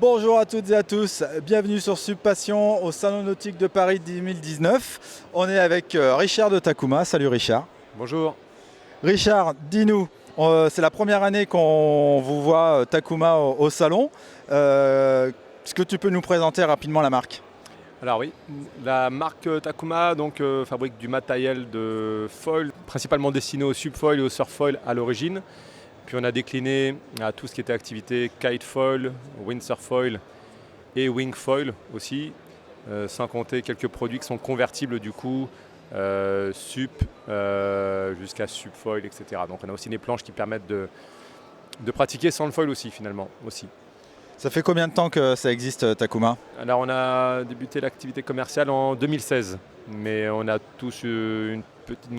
Bonjour à toutes et à tous, bienvenue sur Subpassion au Salon Nautique de Paris 2019. On est avec Richard de Takuma. Salut Richard. Bonjour. Richard, dis-nous, c'est la première année qu'on vous voit Takuma au salon. Est-ce que tu peux nous présenter rapidement la marque ? Alors oui, la marque Takuma fabrique du matériel de foil, principalement destiné au subfoil et au surfoil à l'origine. Puis on a décliné à tout ce qui était activité kite foil, windsurfoil et wingfoil aussi, sans compter quelques produits qui sont convertibles du coup, sup jusqu'à subfoil, etc. Donc on a aussi des planches qui permettent de pratiquer sans le foil aussi finalement aussi. Ça fait combien de temps que ça existe Takuma ? Alors on a débuté l'activité commerciale en 2016, mais on a tous une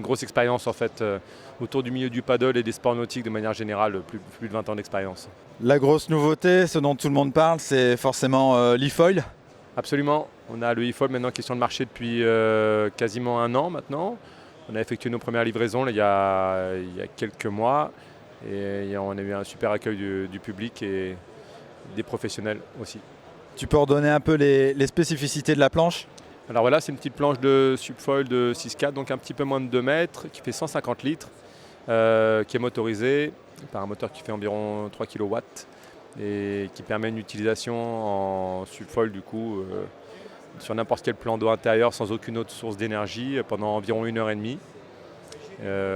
grosse expérience en fait autour du milieu du paddle et des sports nautiques de manière générale, plus de 20 ans d'expérience. La grosse nouveauté, ce dont tout le monde parle, c'est forcément l'e-foil. Absolument, on a le e-foil maintenant qui est sur le marché depuis quasiment un an maintenant. On a effectué nos premières livraisons il y a quelques mois et on a eu un super accueil du public et des professionnels aussi. Tu peux redonner un peu les spécificités de la planche ? Alors voilà, c'est une petite planche de subfoil de 6,4, donc un petit peu moins de 2 mètres, qui fait 150 litres, qui est motorisée par un moteur qui fait environ 3 kW et qui permet une utilisation en subfoil du coup sur n'importe quel plan d'eau intérieur sans aucune autre source d'énergie pendant environ 1h30.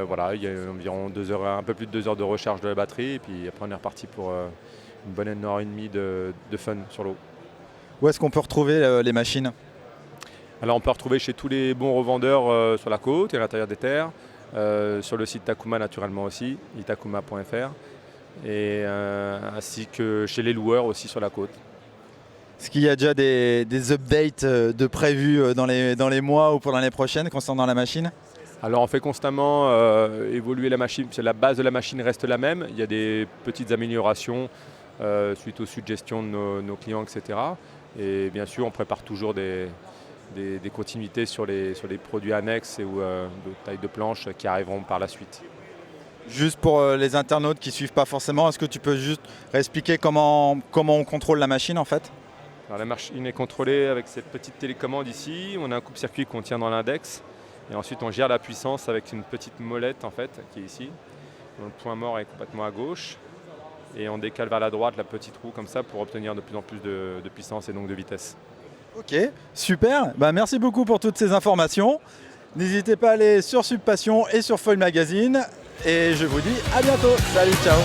Voilà, il y a environ 2 heures, un peu plus de 2 heures de recharge de la batterie et puis après on est reparti pour une bonne 1h30 de fun sur l'eau. Où est-ce qu'on peut retrouver les machines ? Alors on peut retrouver chez tous les bons revendeurs sur la côte et à l'intérieur des terres, sur le site Takuma naturellement aussi, itakuma.fr, et ainsi que chez les loueurs aussi sur la côte. Est-ce qu'il y a déjà des updates de prévus dans les mois ou pour l'année prochaine concernant la machine ? Alors on fait constamment évoluer la machine, la base de la machine reste la même, il y a des petites améliorations suite aux suggestions de nos clients, etc. Et bien sûr on prépare toujours des continuités sur les produits annexes ou de taille de planche qui arriveront par la suite. Juste pour les internautes qui ne suivent pas forcément, est-ce que tu peux juste expliquer comment on contrôle la machine en fait ? Alors, la machine est contrôlée avec cette petite télécommande ici. On a un coupe-circuit qu'on tient dans l'index. Et ensuite on gère la puissance avec une petite molette en fait, qui est ici. Donc, le point mort est complètement à gauche. Et on décale vers la droite la petite roue comme ça pour obtenir de plus en plus de puissance et donc de vitesse. Ok, super. Merci beaucoup pour toutes ces informations. N'hésitez pas à aller sur Subpassion et sur Foil Magazine. Et je vous dis à bientôt. Salut, ciao.